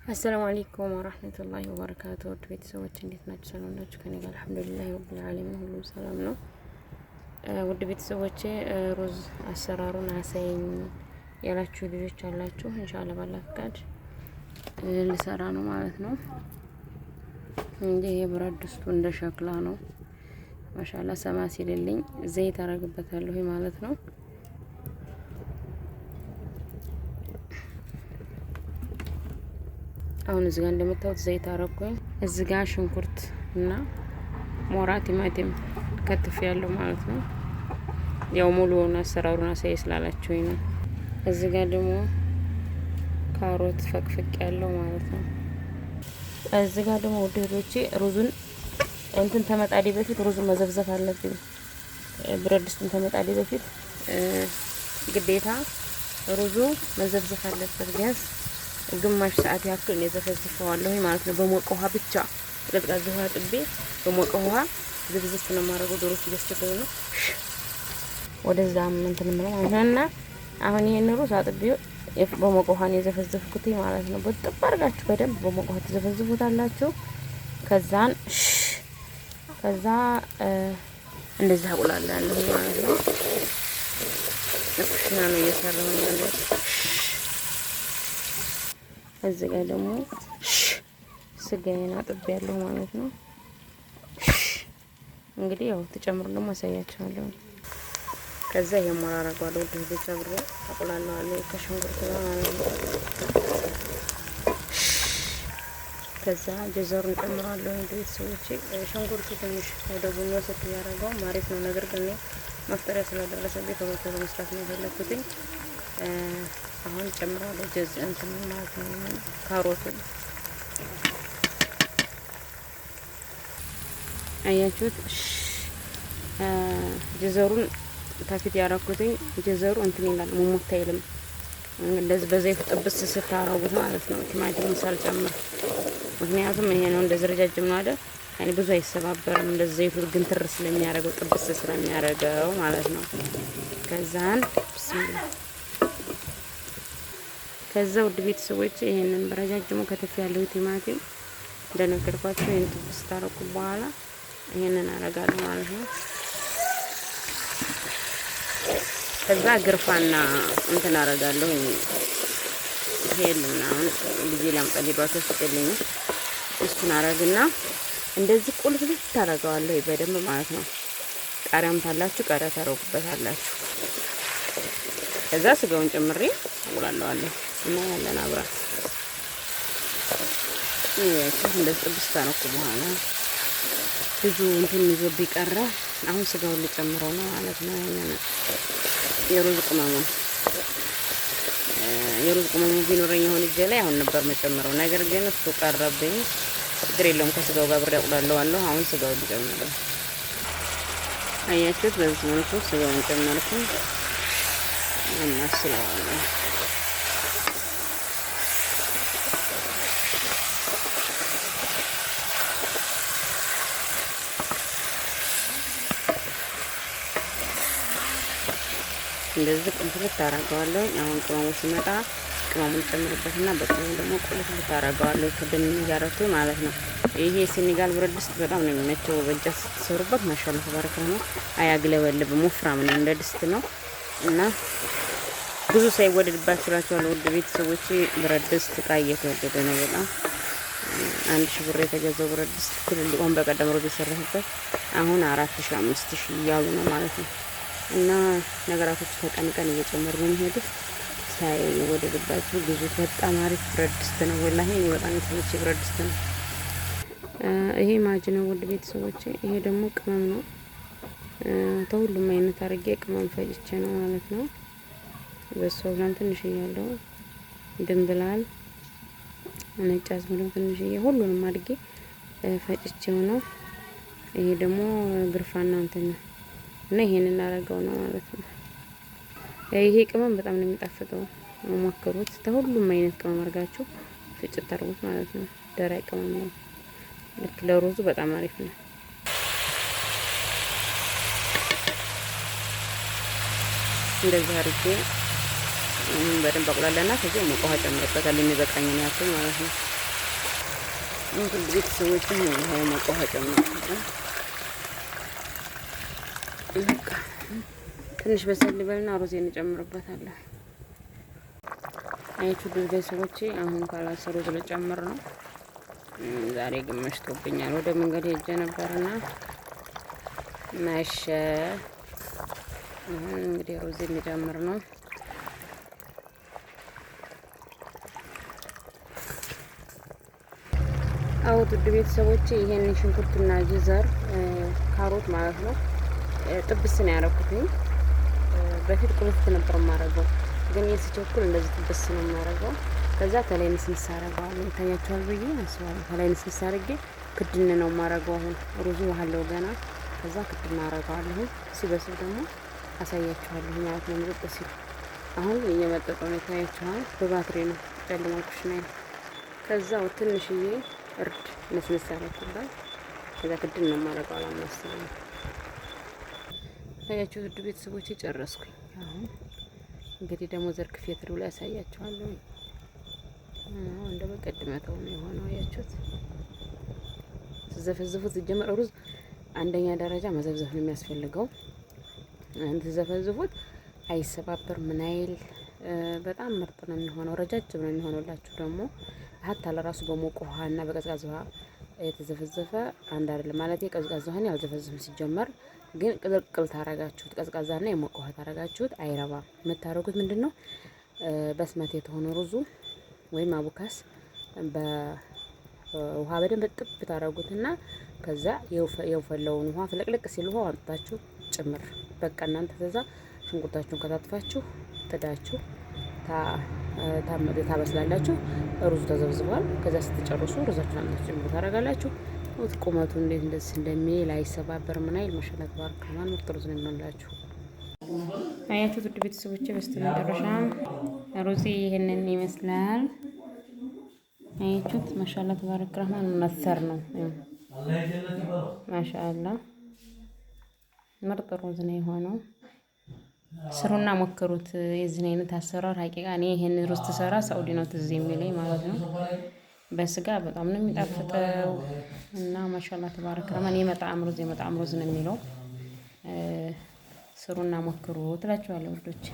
አሰላሙ አለይኩም ወራህመቱላሂ ወበረካቱ። ውድ ቤተሰቦች እንዴት ናችሁ? ሰላም ናችሁ? ከኔ ጋር አልሐምዱሊላህ ረብል ዓለሚን ሁሉም ሰላም ነው። ውድ ቤተሰቦቼ ሩዝ አሰራሩን አሳይኝ ያላችሁ ልጆች አላችሁ። ኢንሻአላህ ባላ ፈቃድ ልሰራ ነው ማለት ነው። እንዴ የብረት ድስቱ እንደ ሸክላ ነው። ማሻአላህ ሰማ ሲልልኝ ዘይት አረግበታለሁ ማለት ነው። አሁን እዚህ ጋር እንደምታዩት ዘይት አረኩኝ። እዚህ ጋር ሽንኩርት እና ሞራ ቲማቲም ከትፍ ያለው ማለት ነው። ያው ሙሉውን አሰራሩን አሳይ ስላላችሁኝ ነው። እዚህ ጋር ደግሞ ካሮት ፈቅፍቅ ያለው ማለት ነው። እዚህ ጋር ደግሞ ወደዶቼ ሩዙን እንትን ተመጣዲ በፊት ሩዙን መዘፍዘፍ አለብኝ። ብረት ድስቱን ተመጣዲ በፊት ግዴታ ሩዙ መዘፍዘፍ አለበት። ቢያንስ ግማሽ ሰዓት ያክል የዘፈዝፈዋለሁ ማለት ነው። በሞቀ ውሃ ብቻ ቀዝቃዛ ውሃ ጥቤ በሞቀ ውሃ ዝብዝፍ ነው ማረገው። ዶሮች እያስቸገሩ ነው ወደዛ እንትን ምንም እና አሁን ይሄን ሩዝ አጥቤው በሞቀ ውሃ ነው የዘፈዘፍኩት ማለት ነው። በጥብ አድርጋችሁ በደንብ በሞቀ ውሃ ትዘፈዝፉታላችሁ። ከዛ እንደዚህ አቁላላለሁ ማለት ነው። ለኩሽና ነው እየሰራሁ ያለው። እዚህ ጋር ደግሞ ስጋዬን አጥቤያለሁ ማለት ነው። እንግዲህ ያው ተጨምሩ ደግሞ አሳያችኋለሁ። ከዛ የማራራጓለው ወደ ተጨምሮ አቁላለዋለሁ ከሽንኩርት ጋር ማለት ነው። ከዛ ጀዘሩን ጨምራለሁ። እንዴት ሰዎች ሽንኩርቱ ትንሽ ወደ ቡኒ ወሰድ ያደረገው ማሪፍ ነው። ነገር ግን መፍጠሪያ ስለደረሰብኝ ተወሰነ መስራት ነው የፈለኩትኝ። አሁን ጨምራለሁ ጀዝ እንትን ማለት ነው። ካሮቱን አያችሁት? ጀዘሩን ታፊት ያረኩትኝ ጀዘሩ እንትን ይላል ሙሙት አይልም። እንደዚህ በዘይት ጥብስ ስታረጉት ማለት ነው። ቲማቲም ሳልጨምር ምክንያቱም ይሄ ነው እንደዚህ ረጃጅም ነው አይደል? ያኔ ብዙ አይሰባበርም። እንደዚህ ዘይቱ ግንትር ስለሚያረገው ጥብስ ስለሚያረገው ማለት ነው። ከዛ ውድ ቤተሰቦች ይሄንን በረጃጅሙ ከተፍ ያለው ቲማቲም እንደነገርኳችሁ ይሄን ጥብስ ታረኩ በኋላ ይሄንን አረጋለሁ ማለት ነው። ከዛ ግርፋና እንትን አረጋለሁ። ይሄልና አሁን ልጅ ላምጣልባቸው ስጥልኝ እሱን አረግና እንደዚህ ቁልፍ ታረጋዋለሁ በደንብ ማለት ነው። ቃሪያም ታላችሁ ቃሪያ ታረጉበታላችሁ። ከዛ ስጋውን ጨምሬ አቁላለዋለሁ እና ያለን አብራ እንደዚህ ጥብስ ታረኩ በኋላ ብዙ እንትን ይዞ ቢቀራ አሁን ስጋውን ልጨምረው ነው ማለት ነው። ያንን የሩዝ ቅመሙ ቢኖረኝ አሁን እጄ ላይ አሁን ነበር መጨመረው። ነገር ግን እሱ ቀረብኝ። ችግር የለውም ከስጋው ጋር ብሬ አቁላለዋለሁ። አሁን ስጋውን ልጨምረው። አያችሁት? በዚህ መልኩ ስጋውን ጨመርኩ እና ስለዋለሁ እንደዚህ ቁልፍ ታረጋዋለሁ። አሁን ቅመሙ ሲመጣ ቅመሙን ጨምርበትና በቅመሙ ደግሞ ቁልፍ ታረጋዋለሁ ከደም ያረቱ ማለት ነው። ይሄ ሴኔጋል ብረት ድስት በጣም ነው የሚመቸው። በእንጨት ስትሰሩበት ማሻአላህ ተባረከ ነው። አያግለበልብም። ወፍራም ነው እንደ ድስት ነው እና ብዙ ሳይወደድባችሁ እላችኋለሁ ውድ ቤተሰቦቼ። ብረት ድስት እቃ እየተወደደ ነው በጣም። 1000 ብር የተገዛው ብረት ድስት ትልልቁን በቀደም ሩዝ የሰራሁበት አሁን 4000 5000 እያሉ ነው ማለት ነው። እና ነገራቶች ከቀን ቀን እየጨመሩ ነው የሚሄዱት። ሳይወደድባችሁ ግዙት። በጣም አሪፍ ብረት ድስት ነው ወላሂ። እኔ በጣም የተመቸኝ ብረት ድስት ነው። ይሄ ማጅ ነው ውድ ቤተሰቦቼ። ይሄ ደግሞ ቅመም ነው። ተሁሉም አይነት አድርጌ ቅመም ፈጭቼ ነው ማለት ነው። በሶብላን ትንሽ እያለው ድንብላል ነጭ አዝሙድ ትንሽዬ ሁሉንም አድርጌ ፈጭቼው ነው። ይሄ ደግሞ ግርፋና እንትን ነው እና ይሄን እናረጋው ነው ማለት ነው። ይሄ ቅመም በጣም ነው የሚጣፍጠው። ሞክሩት። ተሁሉም አይነት ቅመም አድርጋችሁ ፍጭት አድርጉት ማለት ነው። ደረቅ ቅመም ነው። ልክ ለሩዙ በጣም አሪፍ ነው። እንደዚህ አድርጌ በደንብ አቁላለና ከዚህ ሞቅ ውሃ ጨምርበታል የሚበቃኝን ያክል ማለት ነው። እንግዲህ ቤተሰቦች ይሄ መቆሃ ጨምረን በቃ ትንሽ በሰል ይበልና ሩዝ እንጨምርበታለን። አያችሁ ቤተሰቦቼ አሁን ካላሰሩ ስለጨምር ነው። ዛሬ ግን መሽቶብኛል። ወደ መንገድ ሄጄ ነበርና መሸ። አሁን እንግዲህ ሩዝ የሚጨምር ነው። አውት ውድ ቤተሰቦቼ ይሄን ሽንኩርትና ጅዘር ካሮት ማለት ነው ጥብስ ነው ያደረኩትኝ። በፊት ቁልት ነበር የማደርገው ግን የስቸኩል እንደዚህ ጥብስ ነው የማደርገው። ከዛ ከላይ ንስንስ አደርገዋለሁ። ይታያችኋል ብዬ አስባለሁ። ከላይ ንስንስ አድርጌ ክድን ነው የማደርገው። አሁን ሩዙ ውሃለው ገና። ከዛ ክድን አደርገዋለሁ። ሲበስል ደግሞ አሳያችኋለሁ ማለት ነው። ምጥጥ ሲል አሁን እየመጠጠው ነው። ይታያችኋል። በባትሪ ነው ጨልሞ ኩሽና። ከዛው ትንሽዬ እርድ ንስንስ አደርግበት። ከዛ ክድን ነው የማደርገው። አላማስልም። ታያችሁ ውድ ቤተሰቦቼ ጨረስኩኝ። አሁን እንግዲህ ደግሞ ዘርግፌ ትሪው ላይ ያሳያችኋለሁ። እንደ በቀድመተው ነው የሆነው። አያችሁት? ተዘፈዝፉት። ጀመረ ሩዝ አንደኛ ደረጃ መዘፍዘፍ ነው የሚያስፈልገው። ተዘፈዝፉት አይሰባበር ምን አይል በጣም ምርጥ ነው የሚሆነው። ረጃጅም ነው የሚሆነላችሁ። ደግሞ ሀታ ለራሱ በሞቅ ውሃና በቀዝቃዛ ውሃ የተዘፈዘፈ አንድ አይደለም ማለት ቀዝቃዛ ውሃ ያልዘፈዘፈ ሲጀመር ግን ቅልቅል ታረጋችሁት ቀዝቃዛና የሞቀ ውሃ ታረጋችሁት አይረባም። የምታረጉት ምንድነው? በስመት የተሆነ ሩዙ ወይም አቡካስ በውሃ በደንብ ጥብ ታረጉትና ከዛ የውፈለውን ውሃ ፍለቅለቅ ሲል ውሃ አምጥታችሁ ጭምር በቃ እናንተ ተዛ ሽንኩርታችሁን ከታትፋችሁ ጥዳችሁ ታበስላላችሁ። ሩዙ ተዘብዝቧል። ከዛ ስትጨርሱ ሩዛችሁን አምጥታችሁ ጭምር ታረጋላችሁ። ቁመቱ እንዴት እንደዚህ እንደሚል አይሰባበር ምን አይል ማሻአላ ተባረከ ረህማን ምርጥ ሩዝ ነው የሚሆንላችሁ። አያችሁት ውድ ቤተሰቦቼ በስተመጨረሻ ሩዜ ይሄንን ይመስላል። አያችሁት ማሻአላ ተባረከ ረህማን መሰር ነው ማሻአላ ምርጥ ሩዝ ነው የሆነው። ስሩና ሞክሩት። የዚህን አይነት አሰራር ሀቂቃ እኔ ይሄን ሩዝ ትሰራ ሳኡዲ ነው ትዝ የሚለኝ ማለት ነው። በስጋ በጣም ነው የሚጣፍጠው እና ማሻአላ ተባረከ ረህማን የመጣም ሩዝ ነው የሚለው። ስሩና ሞክሩ ትላችኋለሁ ውዶች።